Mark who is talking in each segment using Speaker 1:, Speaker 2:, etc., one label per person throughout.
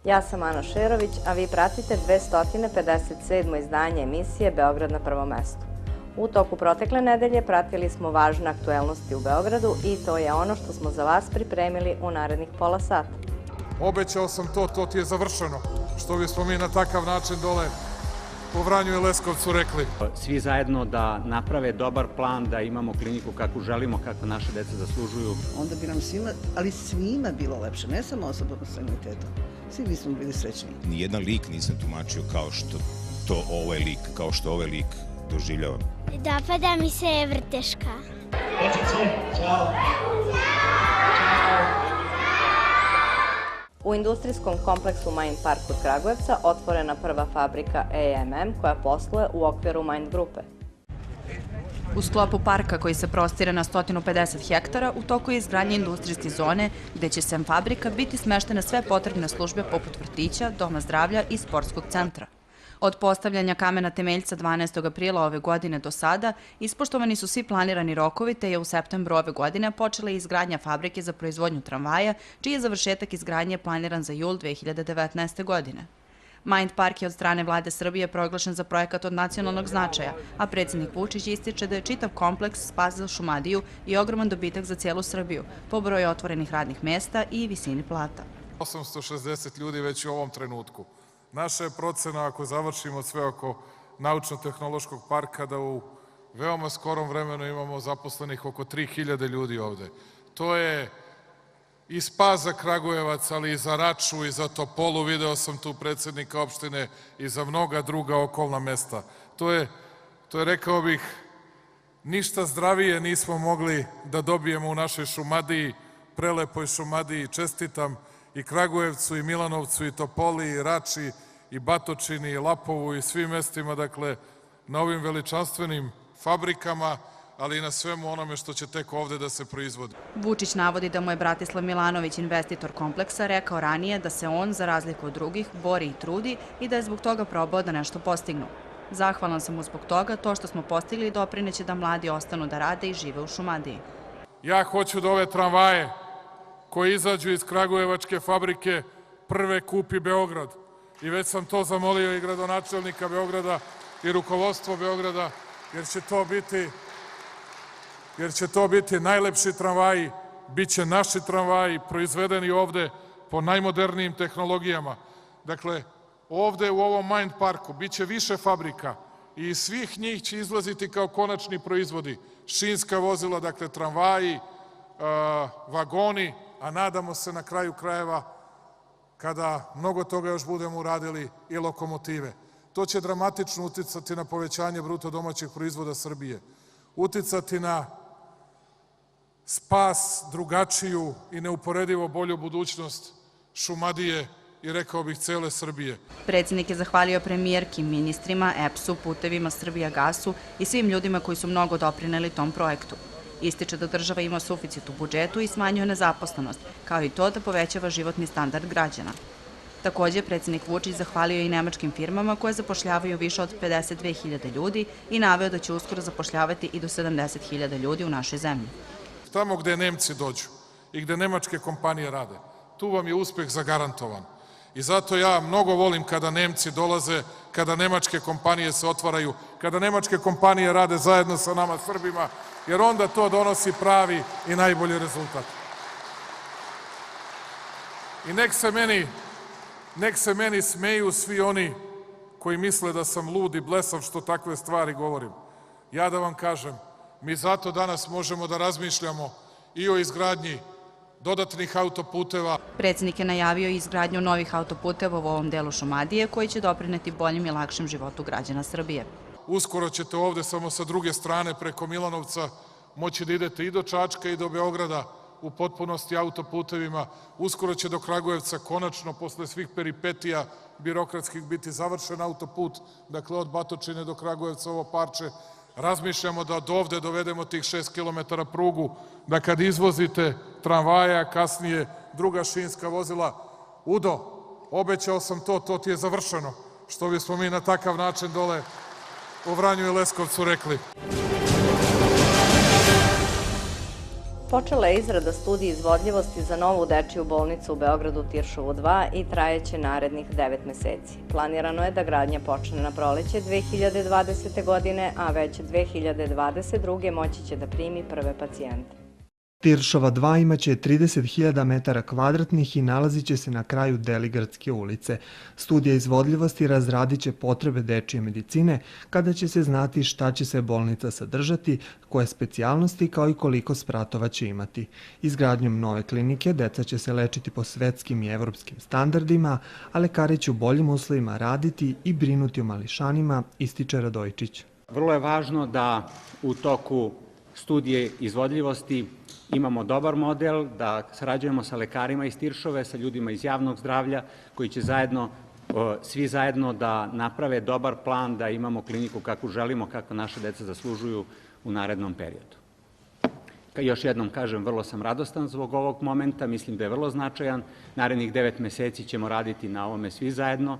Speaker 1: Ja sam Ana Šerović, a vi pratite 257. izdanje emisije Beograd na prvom mestu. U toku protekle nedelje pratili smo važne aktuelnosti u Beogradu i to je ono što smo za vas pripremili u narednih pola sata.
Speaker 2: Obećao sam to ti je završeno. Što bismo mi na takav način dole u Vranju i Leskovcu rekli.
Speaker 3: Svi zajedno da naprave dobar plan, da imamo kliniku kakvu želimo, kakvu naše deca zaslužuju.
Speaker 4: Onda bi nam svima, ali svima bilo lepše, ne samo osobama sa invaliditetom. Svi bismo bili srećni.
Speaker 5: Nijedan lik nisam tumačio kao što ovaj lik doživljavam.
Speaker 6: Dopada mi se vrteška.
Speaker 1: U industrijskom kompleksu Mind Park kod Kragujevca otvorena prva fabrika AMM koja posluje u okviru Mind grupe.
Speaker 7: U sklopu parka koji se prostire na 150 hektara, u toku je izgradnja industrijske zone gde će sem fabrika biti smeštene sve potrebne službe poput vrtića, doma zdravlja i sportskog centra. Od postavljanja kamena temeljca 12. aprila ove godine do sada ispoštovani su svi planirani rokovi te je u septembru ove godine počela izgradnja fabrike za proizvodnju tramvaja, čiji je završetak izgradnje planiran za jul 2019. godine. Mind Park je od strane vlade Srbije proglašen za projekat od nacionalnog značaja, a predsjednik Vučić ističe da je čitav kompleks spas za Šumadiju i ogroman dobitak za cijelu Srbiju, po broju otvorenih radnih mesta i visini plata.
Speaker 2: 860 ljudi već u ovom trenutku. Naša je procena, ako završimo sve oko naučno-tehnološkog parka, da u veoma skorom vremenu imamo zaposlenih oko 3000 ljudi ovde. To je i spas za Kragujevac, ali i za Raču i za Topolu, video sam tu predsjednika opštine, i za mnoga druga okolna mesta. To je, rekao bih, ništa zdravije nismo mogli da dobijemo u našoj Šumadiji, prelepoj Šumadiji. Čestitam i Kragujevcu, i Milanovcu, i Topoli, i Rači, i Batočini, i Lapovu, i svim mestima, dakle, na ovim veličanstvenim fabrikama, ali i na svemu onome što će tek ovde da se proizvodi.
Speaker 7: Vučić navodi da mu je Bratislav Milanović, investitor kompleksa, rekao ranije da se on, za razliku od drugih, bori i trudi i da je zbog toga probao da nešto postignu. Zahvalan sam mu zbog toga, to što smo postigli doprineće da mladi ostanu da rade i žive u Šumadiji.
Speaker 2: Ja hoću da ove tramvaje koji izađu iz Kragujevačke fabrike prve kupi Beograd. I već sam to zamolio i gradonačelnika Beograda i rukovodstvo Beograda, jer će to biti najlepši tramvaji, bit će naši tramvaji proizvedeni ovde po najmodernijim tehnologijama. Dakle, ovde u ovom Mind Parku bit će više fabrika i iz svih njih će izlaziti kao konačni proizvodi šinska vozila, dakle tramvaji, vagoni, a nadamo se na kraju krajeva, kada mnogo toga još budemo uradili, i lokomotive. To će dramatično uticati na povećanje bruto domaćeg proizvoda Srbije, uticati na spas, drugačiju i neuporedivo bolju budućnost Šumadije i, rekao bih, cele Srbije.
Speaker 7: Predsjednik je zahvalio premijerki, ministrima, EPS-u, Putevima, Srbijagasu i svim ljudima koji su mnogo doprineli tom projektu. Ističe da država ima suficit u budžetu i smanjuje nezaposlenost, kao i to da povećava životni standard građana. Takođe, predsjednik Vučić zahvalio i nemačkim firmama koje zapošljavaju više od 52.000 ljudi i naveo da će uskoro zapošljavati i do 70.000 ljudi u našoj zemlji.
Speaker 2: Tamo gde Nemci dođu i gde nemačke kompanije rade, tu vam je uspeh zagarantovan. I zato ja mnogo volim kada Nemci dolaze, kada nemačke kompanije se otvaraju, kada nemačke kompanije rade zajedno sa nama Srbima, jer onda to donosi pravi i najbolji rezultat. I nek se meni smeju svi oni koji misle da sam lud i blesav što takve stvari govorim. Ja da vam kažem, mi zato danas možemo da razmišljamo i o izgradnji dodatnih autoputeva.
Speaker 7: Predsjednik je najavio i izgradnju novih autoputeva u ovom delu Šumadije koji će doprineti boljem i lakšem životu građana Srbije.
Speaker 2: Uskoro ćete ovde samo sa druge strane preko Milanovca moći da idete i do Čačka i do Beograda u potpunosti autoputevima. Uskoro će do Kragujevca konačno, posle svih peripetija birokratskih, biti završen autoput, dakle od Batočine do Kragujevca ovo parče. Razmišljamo da od ovde dovedemo tih 6 kilometara prugu, da kad izvozite tramvaja, kasnije druga šinska vozila, Udo, obećao sam to ti je završeno. Što bismo mi na takav način dole u Vranju i Leskovcu rekli.
Speaker 1: Počela je izrada studije izvodljivosti za novu dečiju bolnicu u Beogradu Tiršovu 2 i trajeće narednih 9 meseci. Planirano je da gradnja počne na proleće 2020. godine, a već 2022. moći će da primi prve pacijente.
Speaker 8: Tiršova 2 imaće 30.000 metara kvadratnih i nalazit će se na kraju Deligradske ulice. Studija izvodljivosti razradit će potrebe dečije medicine, kada će se znati šta će se bolnica sadržati, koje specijalnosti kao i koliko spratova će imati. Izgradnjom nove klinike deca će se lečiti po svetskim i evropskim standardima, a lekari će u boljim uslovima raditi i brinuti o mališanima, ističe Radojičić.
Speaker 3: Vrlo je važno da u toku studije izvodljivosti imamo dobar model, da sarađujemo sa lekarima iz Tiršove, sa ljudima iz javnog zdravlja, koji će svi zajedno da naprave dobar plan, da imamo kliniku kakvu želimo, kakva naša deca zaslužuju u narednom periodu. Još jednom kažem, vrlo sam radostan zbog ovog momenta, mislim da je vrlo značajan. Narednih 9 meseci ćemo raditi na ovome svi zajedno.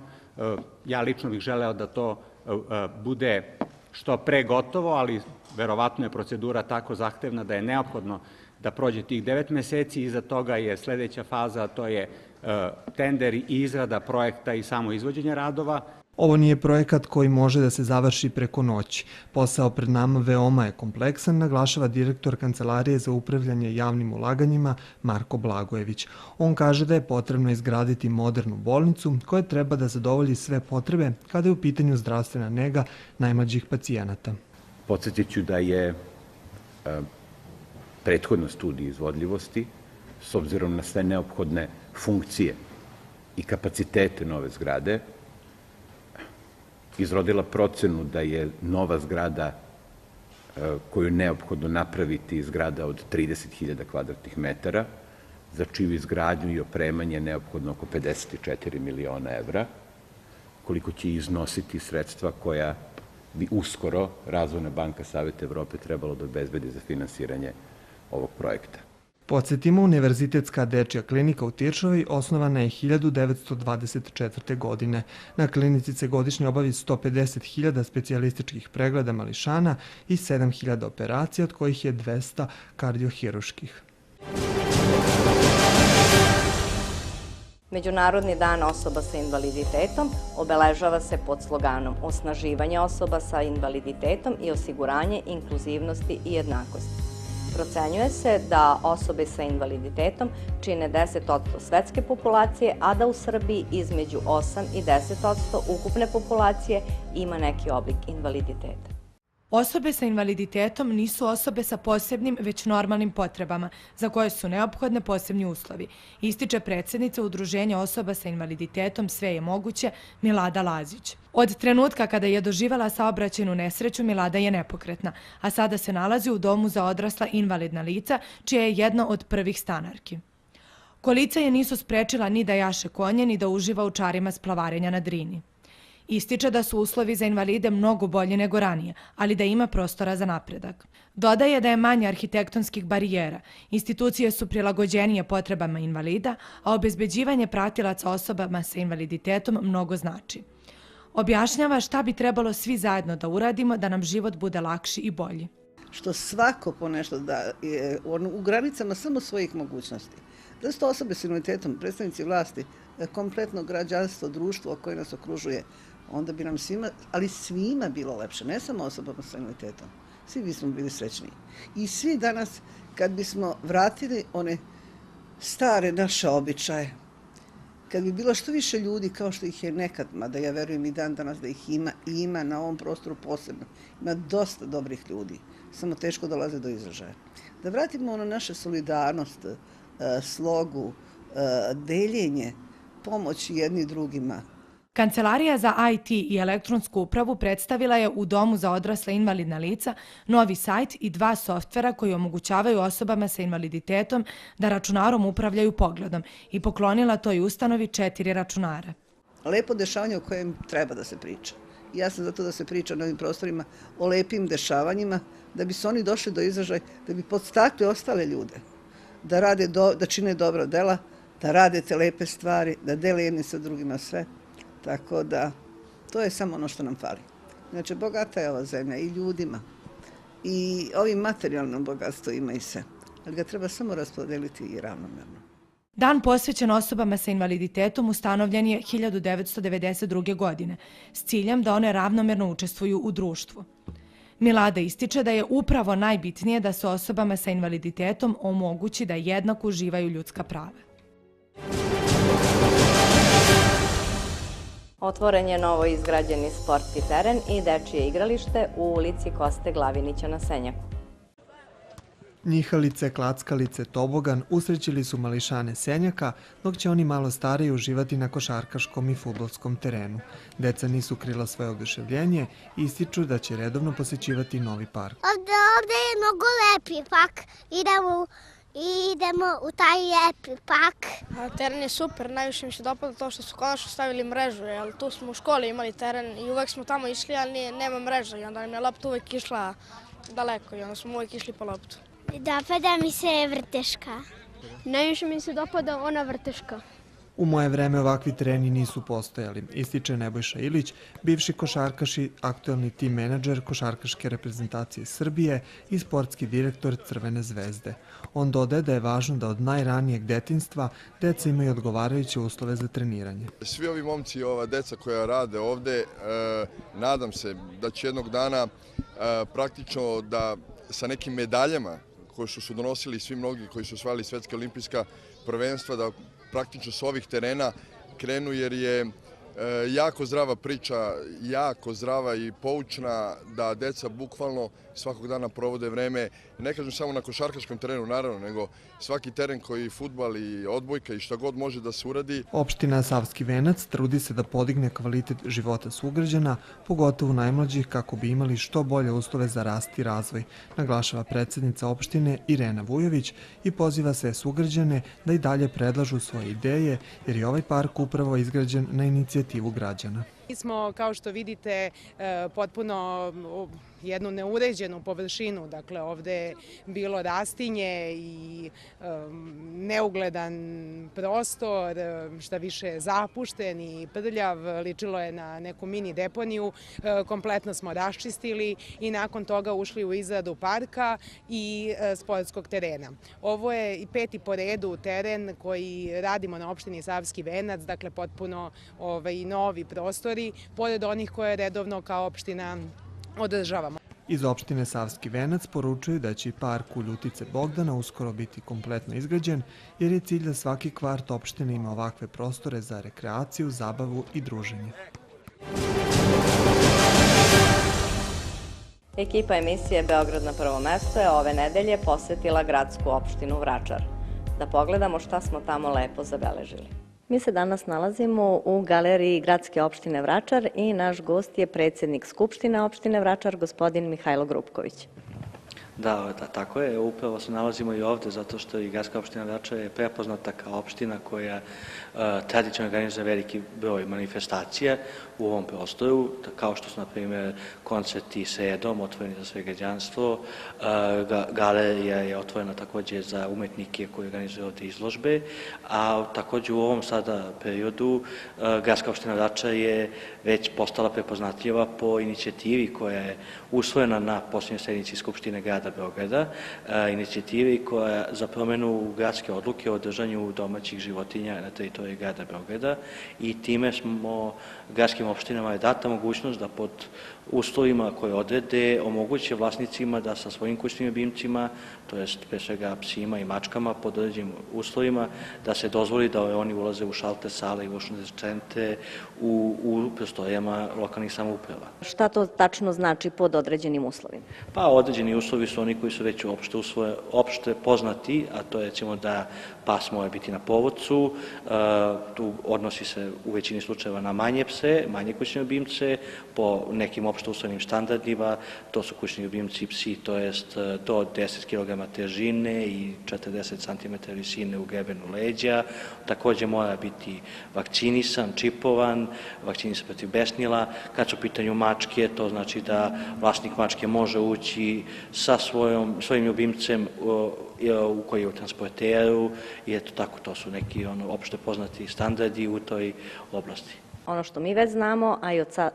Speaker 3: Ja lično bih želeo da to bude što pre gotovo, ali verovatno je procedura tako zahtevna da je neophodno da prođe tih 9 meseci. Iza toga je sledeća faza, a to je tender i izrada projekta i samo izvođenje radova.
Speaker 8: Ovo nije projekat koji može da se završi preko noći. Posao pred nama veoma je kompleksan, naglašava direktor Kancelarije za upravljanje javnim ulaganjima Marko Blagojević. On kaže da je potrebno izgraditi modernu bolnicu koja treba da zadovolji sve potrebe kada je u pitanju zdravstvena nega najmlađih pacijenata.
Speaker 9: Podsjetit ću da je prethodna studija izvodljivosti, s obzirom na sve neophodne funkcije i kapacitete nove zgrade, izrodila procenu da je nova zgrada koju je neophodno napraviti zgrada od 30.000 kvadratnih metara, za čiju izgradnju i opremanje neophodno oko 54 miliona evra, koliko će iznositi sredstva koja bi uskoro Razvojna banka Saveta Evrope trebalo da obezbedi za finansiranje ovog projekta.
Speaker 8: Podsjetimo, Univerzitetska dečija klinika u Tiršovi osnovana je 1924. godine. Na klinici se godišnje obavi 150.000 specijalističkih pregleda mališana i 7.000 operacija, od kojih je 200 kardiohiruških.
Speaker 1: Međunarodni dan osoba sa invaliditetom obeležava se pod sloganom osnaživanje osoba sa invaliditetom i osiguranje inkluzivnosti i jednakosti. Procenjuje se da osobe sa invaliditetom čine 10% svetske populacije, a da u Srbiji između 8 i 10% ukupne populacije ima neki oblik invaliditeta.
Speaker 10: Osobe sa invaliditetom nisu osobe sa posebnim, već normalnim potrebama, za koje su neophodne posebni uslovi, ističe predsjednica Udruženja osoba sa invaliditetom Sve je moguće, Milada Lazić. Od trenutka kada je doživjela saobraćajnu nesreću, Milada je nepokretna, a sada se nalazi u domu za odrasla invalidna lica, čija je jedna od prvih stanarki. Kolica je nisu sprečila ni da jaše konje, ni da uživa u čarima splavarenja na Drini. Ističe da su uslovi za invalide mnogo bolji nego ranije, ali da ima prostora za napredak. Dodaje da je manje arhitektonskih barijera, institucije su prilagođenije potrebama invalida, a obezbeđivanje pratilaca osobama sa invaliditetom mnogo znači. Objašnjava šta bi trebalo svi zajedno da uradimo da nam život bude lakši i bolji.
Speaker 4: Što svako po nešto da je u granicama samo svojih mogućnosti. Da su to osobe s invaliditetom, predstavnici vlasti, kompletno građanstvo, društvo koje nas okružuje, onda bi nam svima, ali svima bilo lepše, ne samo osobama s invaliditetom. Svi bismo bili srećniji. I svi danas, kad bismo vratili one stare naše običaje, kad bi bilo što više ljudi kao što ih je nekad, mada ja verujem i dan danas da ih ima i ima na ovom prostoru posebno, ima dosta dobrih ljudi, samo teško dolaze do izražaja. Da vratimo ono naše solidarnost, slogu, deljenje, pomoć jedni drugima.
Speaker 10: Kancelarija za IT i elektronsku upravu predstavila je u Domu za odrasla invalidna lica novi sajt i 2 softvera koji omogućavaju osobama sa invaliditetom da računarom upravljaju pogledom i poklonila toj ustanovi 4 računara.
Speaker 4: Lepo dešavanje o kojem treba da se priča. Ja sam zato da se priča na ovim prostorima o lepim dešavanjima, da bi se oni došli do izražaja, da bi podstakli ostale ljude, da čine dobra dela, da rade te lepe stvari, da dele jedni sa drugima sve. Tako da, to je samo ono što nam fali. Znači, bogata je ova zemlja i ljudima, i ovim materijalnom bogatstvo ima i sve. ali ga treba samo raspodeliti i ravnomerno.
Speaker 10: Dan posvećen osobama sa invaliditetom ustanovljen je 1992. godine s ciljem da one ravnomerno učestvuju u društvu. Milada ističe da je upravo najbitnije da se osobama sa invaliditetom omogući da jednako uživaju ljudska prava.
Speaker 1: Otvoren je novo izgrađeni sportski teren i dečije igralište u ulici Koste Glavinića na Senjaku.
Speaker 8: Njihalice, klackalice, tobogan usrećili su mališane Senjaka, dok će oni malo stariji uživati na košarkaškom i fudbalskom terenu. Deca nisu krila svoje oduševljenje i ističu da će redovno posećivati novi park.
Speaker 6: Ovde je mnogo lepi park. Idemo u taj lepi park.
Speaker 11: Teren je super, najviše mi se dopada to što su konačno stavili mrežu, jer tu smo u školi imali teren i uvek smo tamo išli, ali nema mreža i onda nam je lopta uvek išla daleko i onda smo uvek išli po loptu.
Speaker 6: Dopada mi se vrteška.
Speaker 11: Najviše mi se dopada ona vrteška.
Speaker 8: U moje vreme ovakvi tereni nisu postojali, ističe Nebojša Ilić, bivši košarkaš i aktuelni tim menadžer košarkaške reprezentacije Srbije i sportski direktor Crvene zvezde. On dodaje da je važno da od najranijeg detinjstva deca imaju odgovarajuće uslove za treniranje.
Speaker 12: Svi ovi momci i ova deca koja rade ovde, nadam se da će jednog dana praktično da sa nekim medaljama koje su donosili svi mnogi koji su osvajali svetska olimpijska prvenstva, da praktično s ovih terena krenu, jer je jako zdrava priča, jako zdrava i poučna da deca bukvalno svakog dana provode vreme, ne kažem samo na košarkaškom terenu naravno, nego svaki teren koji fudbal i odbojka i šta god može da se uradi.
Speaker 8: Opština Savski Venac trudi se da podigne kvalitet života sugrađana, pogotovo najmlađih, kako bi imali što bolje uslove za rast i razvoj, naglašava predsednica opštine Irena Vujović i poziva sve sugrađane da i dalje predlažu svoje ideje, jer je ovaj park upravo izgrađen na inicijativu građana.
Speaker 13: Mi smo, kao što vidite, potpuno jednu neuređenu površinu, dakle ovde je bilo rastinje i neugledan prostor, šta više zapušten i prljav, ličilo je na neku mini deponiju, kompletno smo raščistili i nakon toga ušli u izradu parka i sportskog terena. Ovo je i peti po redu teren koji radimo na opštini Savski Venac, dakle potpuno novi prostori, pored onih koje redovno kao opština održavamo.
Speaker 8: Iz opštine Savski Venac poručuju da će i park u Ljutice Bogdana uskoro biti kompletno izgrađen, jer je cilj da svaki kvart opštine ima ovakve prostore za rekreaciju, zabavu i druženje.
Speaker 1: Ekipa emisije Beograd na prvo mesto je ove nedelje posetila gradsku opštinu Vračar. Da pogledamo šta smo tamo lepo zabeležili. Mi se danas nalazimo u galeriji gradske opštine Vračar i naš gost je predsjednik Skupštine opštine Vračar, gospodin Mihajlo Grupković.
Speaker 14: Da, tako je. Upravo se nalazimo i ovde zato što i gradska opština Vračar je prepoznata kao opština koja tradicionalno organizuje veliki broj manifestacija u ovom prostoru, kao što su, na primjer, koncerti sredom otvoreni za sve građanstvo, galerija je otvorena takođe za umetnike koji organizuju ovde izložbe, a takođe u ovom sada periodu gradska opština Vračar je već postala prepoznatljiva po inicijativi koja je usvojena na posljednjoj sednici Skupštine grada Beograda, inicijativi koja za promenu gradske odluke o držanju domaćih životinja na teritoriji grada Beograda i time smo gradskim opštinama je data mogućnost da pod uslovima koje odrede omoguće vlasnicima da sa svojim kućnim ljubimcima, to jest pre svega psima i mačkama, pod određenim uslovima da se dozvoli da oni ulaze u šalter sale i ušne centre u prostorijama lokalnih samouprava.
Speaker 1: Šta to tačno znači pod određenim uslovima?
Speaker 14: Pa određeni uslovi su oni koji su već opšte poznati, a to je recimo da pas mora biti na povodcu, tu odnosi se u većini slučajeva na manje pse, manje kućne ljubimce, po nekim opšte uslovnim standardima, to su kućni ljubimci psi, to jest do 10 kg težine i 40 cm visine u grebenu leđa, takođe mora biti vakcinisan, čipovan, vakcinisan protiv besnila. Kad su u pitanju mačke, to znači da vlasnik mačke može ući sa svojim ljubimcem koji je u transporteru i eto tako, to su neki opšte poznati standardi u toj oblasti.
Speaker 1: Ono što mi već znamo,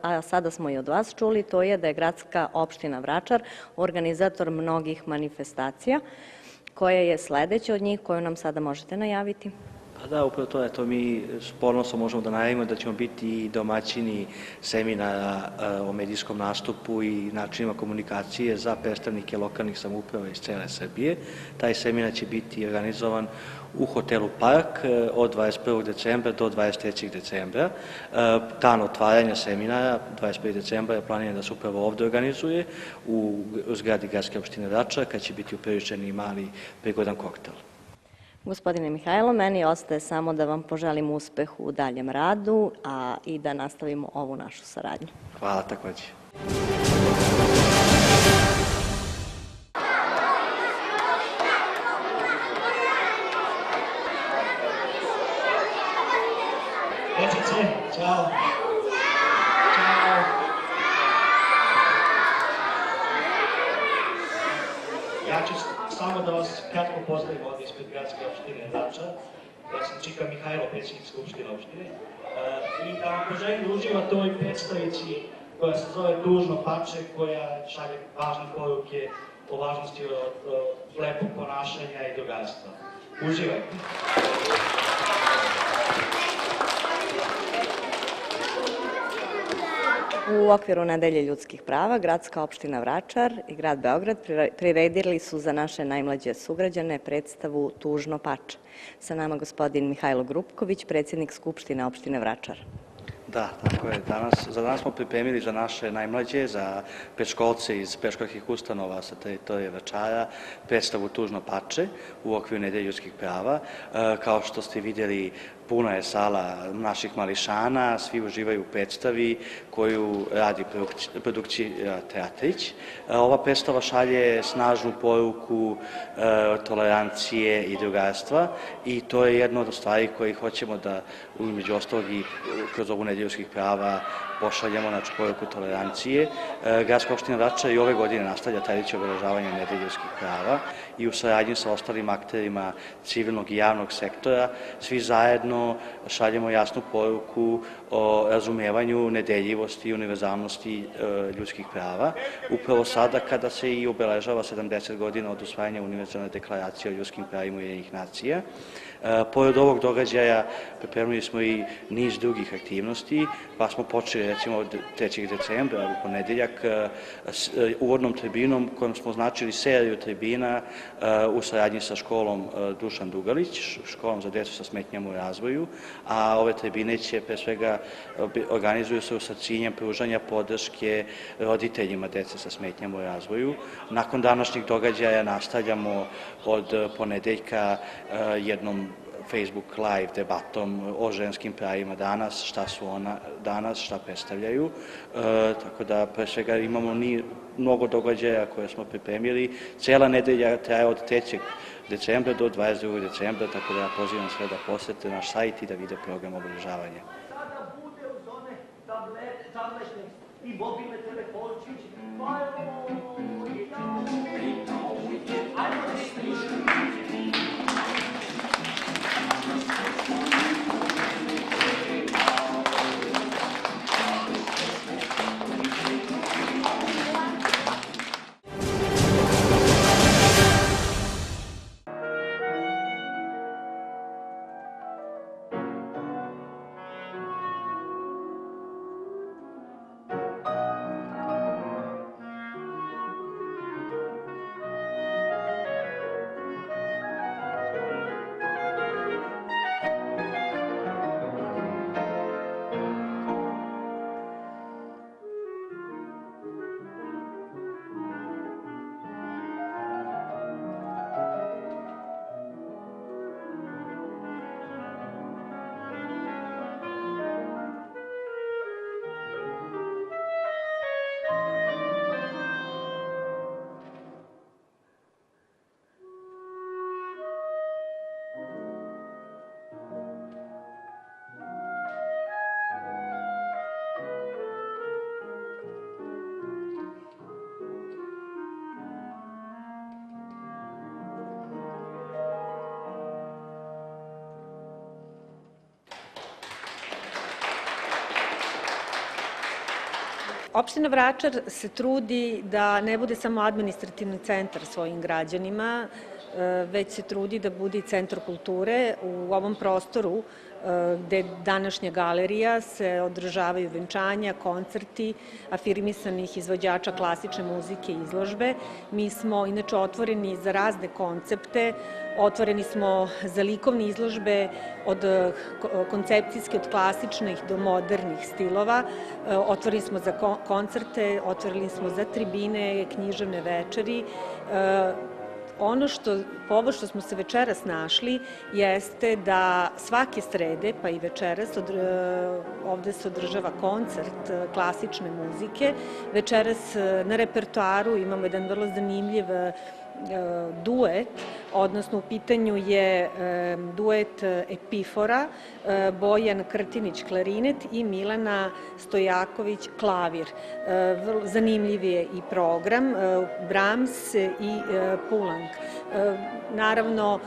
Speaker 1: a sada smo i od vas čuli, to je da je gradska opština Vračar organizator mnogih manifestacija. Koja je sledeća od njih koju nam sada možete najaviti?
Speaker 14: Pa da, upravo to je to. Mi s ponosom možemo da najavimo da ćemo biti domaćini seminara o medijskom nastupu i načinima komunikacije za predstavnike lokalnih samouprava iz cele Srbije. Taj seminar će biti organizovan u hotelu Park od 21. decembra do 23. decembra. Dan otvaranja seminara, 21. decembra, je planiran da se upravo ovde organizuje u zgradi Gradske opštine Vračar, kad će biti upriličen i mali prigodan koktel.
Speaker 1: Gospodine Mihajlo, meni ostaje samo da vam poželim uspeh u daljem radu i da nastavimo ovu našu saradnju.
Speaker 14: Hvala takođe.
Speaker 15: Ćao. Ja ću samo da vas kratko pozdravim ovdje ispred Gradske opštine Vračar. Ja sam Čika Mihajlo, predsjednik Skupštine opštine. I da vam poželim da uživate u ovoj predstavici koja se zove Tužno pače, koja šalje važne poruke o važnosti lepog ponašanja i drugarstva. Uživajte!
Speaker 1: U okviru Nedelje ljudskih prava, Gradska opština Vračar i grad Beograd priredili su za naše najmlađe sugrađane predstavu Tužno pače. Sa nama gospodin Mihajlo Grupković, predsjednik Skupštine opštine Vračar.
Speaker 14: Da, tako je. Za danas smo pripremili za naše najmlađe, za predškolce iz predškolskih ustanova sa teritorije Vračara, predstavu Tužno pače u okviru Nedelje ljudskih prava. Kao što ste vidjeli, puna je sala naših mališana, svi uživaju u predstavi koju radi produkcija Teatrić. Ova predstava šalje snažnu poruku tolerancije i drugarstva i to je jedna od stvari koje hoćemo da, među ostalog i kroz ovu Nedelju ljudskih prava, pošaljemo poruku tolerancije. Gradska opština Vračar i ove godine nastavlja tradiciju obeležavanja Nedelje ljudskih prava i u saradnji sa ostalim akterima civilnog i javnog sektora svi zajedno šaljemo jasnu poruku o razumevanju nedeljivosti i univerzalnosti ljudskih prava. Upravo sada kada se i obeležava 70 godina od usvajanja Univerzalne deklaracije o ljudskim pravima Ujedinjenih nacija. Pored ovog događaja pripremili smo i niz drugih aktivnosti, pa smo počeli recimo od 3. decembra u ponedeljak uvodnom tribinom kojom smo označili seriju tribina u saradnji sa školom Dušan Dugalić, školom za decu sa smetnjama u razvoju, a ove tribine će pre svega organizuju se sa ciljem pružanja podrške roditeljima dece sa smetnjama u razvoju. Nakon današnjih događaja nastavljamo od ponedeljka jednom Facebook live debatom o ženskim pravima danas, šta su ona danas, šta predstavljaju. Tako da pre svega imamo mnogo događaja koje smo pripremili. Cela nedelja traje od 3. decembra do 22. decembra, tako da ja pozivam sve da posete naš sajt i da vide program obeležavanja.
Speaker 15: Sada bude uz one tablete i mobilne telefončiće,
Speaker 16: Opština Vračar se trudi da ne bude samo administrativni centar svojim građanima, već se trudi da bude i centar kulture. U ovom prostoru gde je današnja galerija se održavaju venčanja, koncerti afirmisanih izvođača klasične muzike i izložbe. Mi smo inače otvoreni za razne koncepte, otvoreni smo za likovne izložbe od koncepcijske, od klasičnih do modernih stilova, otvoreni smo za koncerte, otvoreni smo za tribine, književne večeri. Povod što smo se večeras našli jeste da svake srede, pa i večeras, ovde se održava koncert klasične muzike. Večeras na repertoaru imamo jedan vrlo zanimljiv duet, odnosno u pitanju je duet Epifora, Bojan Krtinić klarinet i Milana Stojaković klavir. Zanimljiv je i program, Brahms i Poulenc. Naravno,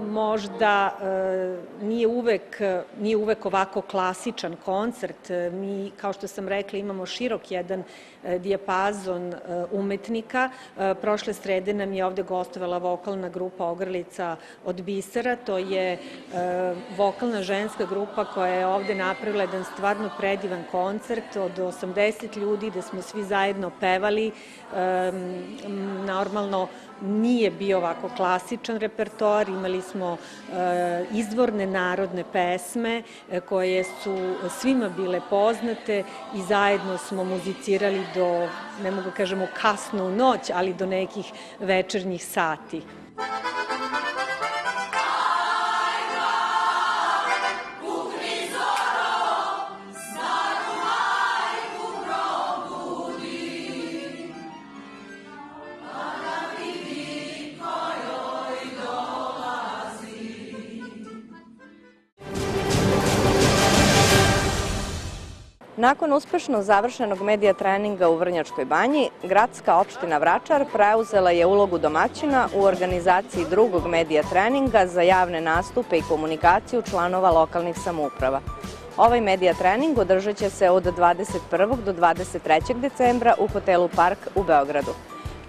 Speaker 16: možda nije uvek ovako klasičan koncert. Mi, kao što sam rekla, imamo širok jedan dijapazon umetnika. Prošle srede nam je ovde gostovala vokalna grupa Ogrlica od Bisera. To je vokalna ženska grupa koja je ovde napravila jedan stvarno predivan koncert od 80 ljudi gde smo svi zajedno pevali. Normalno, nije bio ovako klasičan repertoar, imali smo izvorne narodne pesme koje su svima bile poznate i zajedno smo muzicirali do, ne mogu kažemo kasnu noć, ali do nekih večernjih sati.
Speaker 1: Nakon uspešno završenog medija treninga u Vrnjačkoj banji, gradska opština Vračar preuzela je ulogu domaćina u organizaciji drugog medija treninga za javne nastupe i komunikaciju članova lokalnih samouprava. Ovaj medija trening održat će se od 21. do 23. decembra u hotelu Park u Beogradu.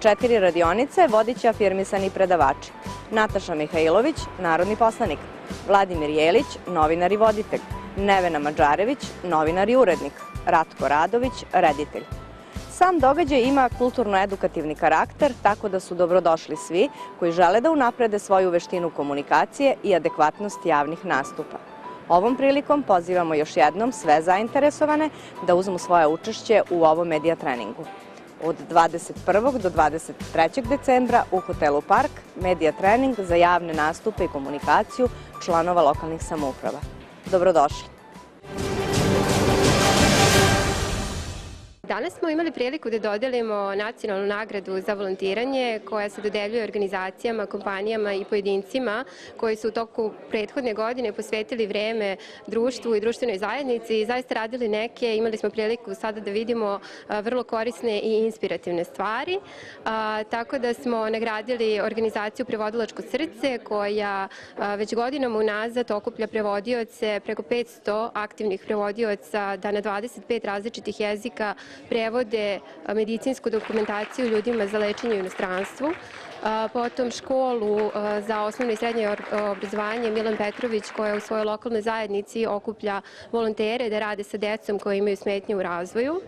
Speaker 1: 4 radionice vodit će afirmisani predavači. Nataša Mihajlović, narodni poslanik, Vladimir Jelić, novinar i voditelj, Nevena Mađarević, novinar i urednik, Ratko Radović, reditelj. Sam događaj ima kulturno-edukativni karakter, tako da su dobrodošli svi koji žele da unaprede svoju veštinu komunikacije i adekvatnost javnih nastupa. Ovom prilikom pozivamo još jednom sve zainteresovane da uzmu svoje učešće u ovom medija treningu. Od 21. do 23. decembra u hotelu Park medija trening za javne nastupe i komunikaciju članova lokalnih samouprava. Dobrodošli!
Speaker 17: Danas smo imali priliku da dodelimo nacionalnu nagradu za volontiranje koja se dodeljuje organizacijama, kompanijama i pojedincima koji su u toku prethodne godine posvetili vreme društvu i društvenoj zajednici i zaista radili neke, imali smo priliku sada da vidimo vrlo korisne i inspirativne stvari. Tako da smo nagradili organizaciju Prevodilačko srce koja već godinama unazad okuplja prevodioce, preko 500 aktivnih prevodioca da na 25 različitih jezika prevode medicinsku dokumentaciju ljudima za lečenje u inostranstvu. Potom školu za osnovno i srednje obrazovanje Milan Petrović koja u svojoj lokalnoj zajednici okuplja volontere da rade sa decom koji imaju smetnje u razvoju.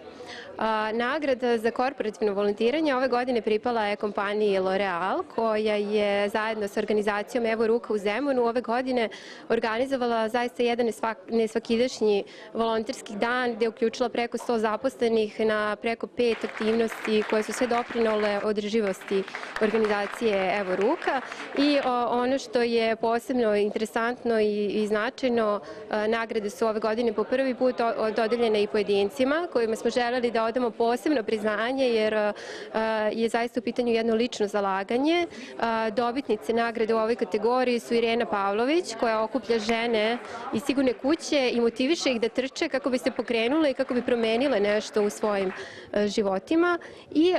Speaker 17: Nagrada za korporativno volontiranje ove godine pripala je kompaniji L'Oreal koja je zajedno sa organizacijom Evo ruka u Zemunu ove godine organizovala zaista jedan nesvakidašnji volonterski dan gde je uključila preko 100 zaposlenih na preko 5 aktivnosti koje su sve doprinole održivosti organizacije Evo ruka. I ono što je posebno interesantno i značajno, nagrade su ove godine po prvi put dodeljene i pojedincima kojima smo želeli da odamo posebno priznanje jer je zaista u pitanju jedno lično zalaganje. Dobitnice nagrade u ovoj kategoriji su Irena Pavlović koja okuplja žene iz sigurne kuće i motiviše ih da trče kako bi se pokrenule i kako bi promenile nešto u svojim životima. I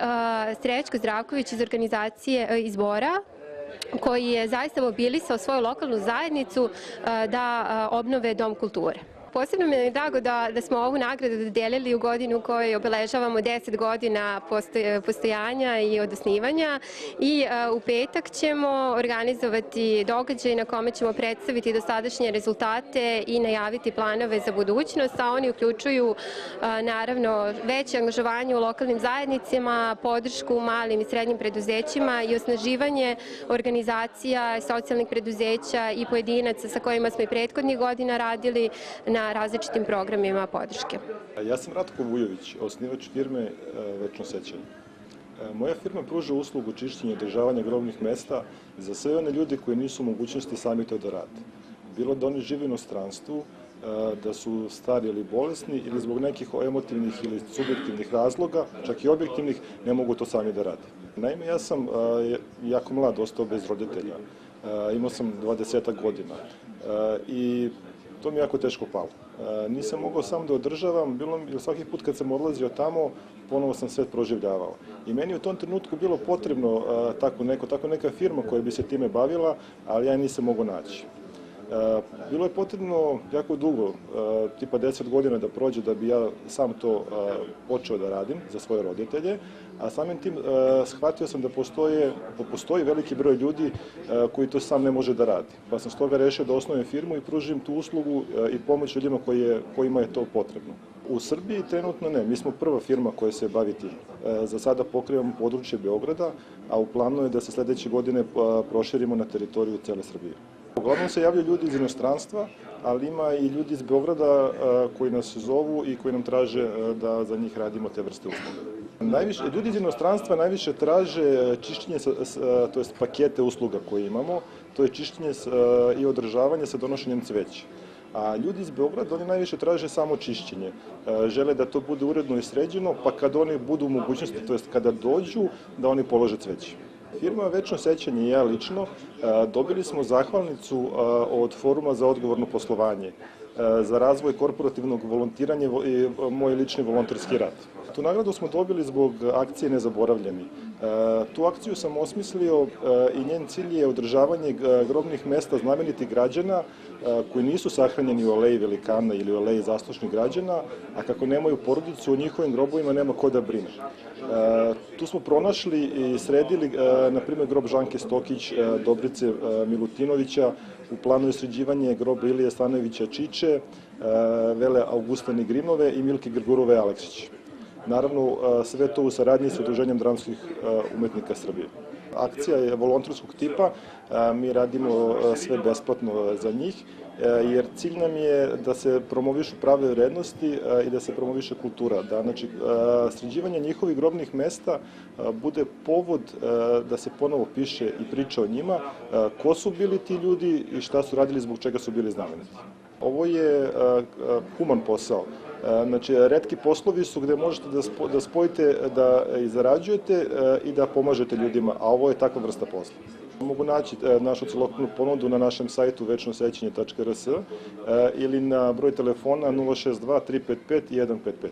Speaker 17: Srećko Zdravković iz organizacije Izbora koji je zaista mobilisao svoju lokalnu zajednicu da obnove Dom kulture. Posebno mi je drago da smo ovu nagradu dodelili u godinu u kojoj obeležavamo 10 godina postojanja i od osnivanja i u petak ćemo organizovati događaj na kome ćemo predstaviti dosadašnje rezultate i najaviti planove za budućnost, a oni uključuju naravno veće angažovanje u lokalnim zajednicama, podršku malim i srednjim preduzećima i osnaživanje organizacija, socijalnih preduzeća i pojedinaca sa kojima smo i prethodnih godina radili na različitim programima podrške.
Speaker 18: Ja sam Ratko Vujović, osnivač firme Večno sećanje. Moja firma pruža uslugu čišćenja i održavanja grobnih mesta za sve one ljude koji nisu u mogućnosti sami to da rade. Bilo da oni žive u inostranstvu, da su stari ili bolesni ili zbog nekih emotivnih ili subjektivnih razloga, čak i objektivnih, ne mogu to sami da rade. Naime, ja sam jako mlad ostao bez roditelja. Imao sam 20 godina i to mi je jako teško palo. Nisam mogao sam da održavam, svaki put kad sam odlazio tamo, ponovo sam sve proživljavao. I meni u tom trenutku bilo potrebno tako neka firma koja bi se time bavila, ali ja nisam mogao naći. Bilo je potrebno jako dugo, tipa 10 godina da prođe da bi ja sam to počeo da radim za svoje roditelje, a samim tim shvatio sam da postoji veliki broj ljudi koji to sam ne može da radi. Pa sam stoga rešio da osnovim firmu i pružim tu uslugu i pomoć ljudima kojima je to potrebno. U Srbiji trenutno ne, mi smo prva firma koja se bavi tim. Za sada pokrivamo područje Beograda, a u planu je da se sledeće godine proširimo na teritoriju cele Srbije. Uglavnom se javljaju ljudi iz inostranstva, ali ima i ljudi iz Beograda koji nas zovu i koji nam traže da za njih radimo te vrste usluga. Ljudi iz inostranstva najviše traže čišćenje, to jest pakete usluga koje imamo, to je čišćenje i održavanje sa donošenjem cveća. A ljudi iz Beograda, oni najviše traže samo čišćenje. Žele da to bude uredno i sređeno, pa kad oni budu u mogućnosti, to jest kada dođu, da oni polože cveće. Firma Večno sećanje i ja lično dobili smo zahvalnicu od Foruma za odgovorno poslovanje za razvoj korporativnog volontiranja i moj lični volonterski rad. Tu nagradu smo dobili zbog akcije Nezaboravljeni. Tu akciju sam osmislio i njen cilj je održavanje grobnih mesta znamenitih građana koji nisu sahranjeni u aleji velikana ili u aleji zaslušnih građana, a kako nemaju porodicu, u njihovim grobovima nema ko da brine. Tu smo pronašli i sredili, na primjer, grob Žanke Stokić, Dobrice Milutinovića, u planu je sređivanje groba Ilije Stanojevića Čiče, Vele Augustane Grimove i Milke Grgurove Aleksić. Naravno, sve to u saradnji sa Udruženjem dramskih umetnika Srbije. Akcija je volonterskog tipa, mi radimo sve besplatno za njih, jer cilj nam je da se promovišu prave vrednosti i da se promoviše kultura. Da, znači, sređivanje njihovih grobnih mesta bude povod da se ponovo piše i priča o njima, ko su bili ti ljudi i šta su radili, zbog čega su bili znameniti. Ovo je human posao. Znači, retki poslovi su gde možete da spojite, da i zarađujete i da pomažete ljudima, a ovo je takva vrsta posla. Mogu naći našu celokupnu ponudu na našem sajtu večnosećanje.rs ili na broj telefona 062 355 155.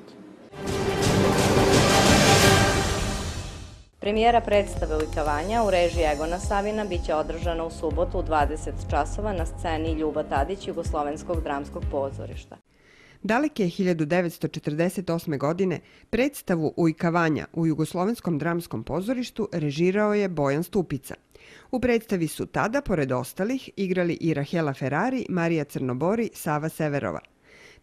Speaker 1: Premijera predstave Ujkavanja u režiji Egona Savina biće održana u subotu u 20 časova na sceni Ljuba Tadić Jugoslovenskog dramskog pozorišta.
Speaker 19: Daleke 1948. godine predstavu Ujkavanja u Jugoslovenskom dramskom pozorištu režirao je Bojan Stupica. U predstavi su tada, pored ostalih, igrali i Rahela Ferrari, Marija Crnobori, Sava Severova.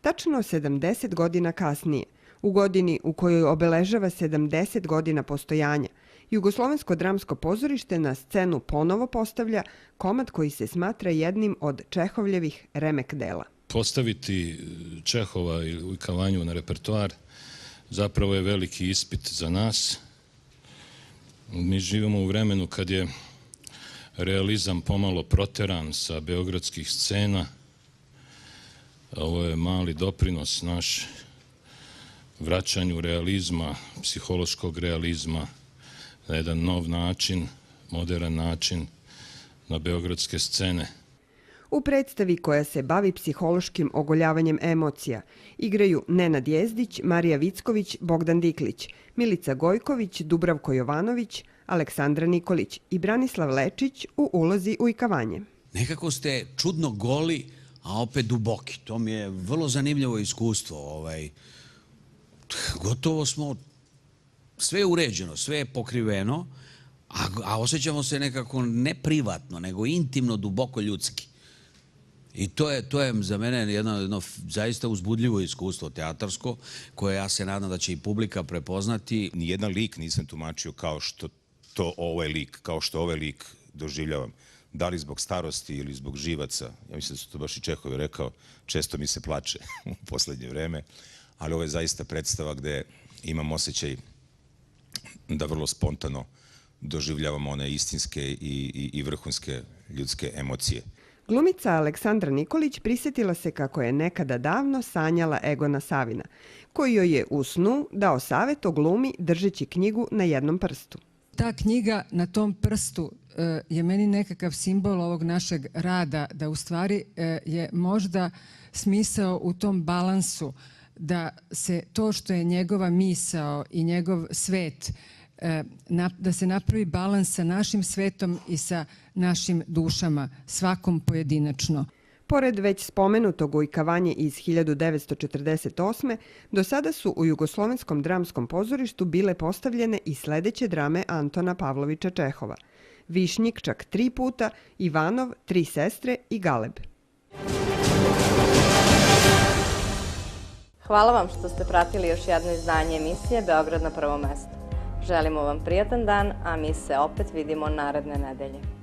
Speaker 19: Tačno 70 godina kasnije, u godini u kojoj obeležava 70 godina postojanja, Jugoslovensko dramsko pozorište na scenu ponovo postavlja komad koji se smatra jednim od Čehovljevih remek dela.
Speaker 20: Postaviti Čehova i Ujkavanju na repertoar zapravo je veliki ispit za nas. Mi živimo u vremenu kad je realizam pomalo proteran sa beogradskih scena. Ovo je mali doprinos naš vraćanju realizma, psihološkog realizma na jedan nov način, modern način na beogradske scene.
Speaker 19: U predstavi koja se bavi psihološkim ogoljavanjem emocija igraju Nenad Jezdić, Marija Vicković, Bogdan Diklić, Milica Gojković, Dubravko Jovanović, Aleksandra Nikolić i Branislav Lečić u ulozi Ujkavanje.
Speaker 21: Nekako ste čudno goli, a opet duboki. To mi je vrlo zanimljivo iskustvo. Gotovo smo, sve je uređeno, sve je pokriveno, a osjećamo se nekako ne privatno, nego intimno, duboko ljudski. I to je za mene jedno zaista uzbudljivo iskustvo teatarsko, koje ja se nadam da će i publika prepoznati.
Speaker 5: Nijedan lik nisam tumačio kao što ovaj lik doživljavam. Da li zbog starosti ili zbog živaca. Ja mislim da su to baš i Čehov rekao. Često mi se plače u poslednje vreme, ali ovo je zaista predstava gde imam osjećaj da vrlo spontano doživljavam one istinske i vrhunske ljudske emocije.
Speaker 19: Glumica Aleksandra Nikolić prisjetila se kako je nekada davno sanjala Egona Savina, koji joj je u snu dao savjet o glumi držeći knjigu na jednom prstu.
Speaker 22: Ta knjiga na tom prstu je meni nekakav simbol ovog našeg rada, da u stvari je možda smisao u tom balansu, da se to što je njegova misao i njegov svet, da se napravi balans sa našim svetom i sa našim dušama, svakom pojedinačno.
Speaker 19: Pored već spomenutog Ujkavanje iz 1948. do sada su u Jugoslovenskom dramskom pozorištu bile postavljene i sledeće drame Antona Pavlovića Čehova: Višnjik čak 3 puta, Ivanov, 3 sestre i Galeb.
Speaker 1: Hvala vam što ste pratili još jedno izdanje emisije Beograd na prvom mestu. Želimo vam prijatan dan, a mi se opet vidimo naredne nedelje.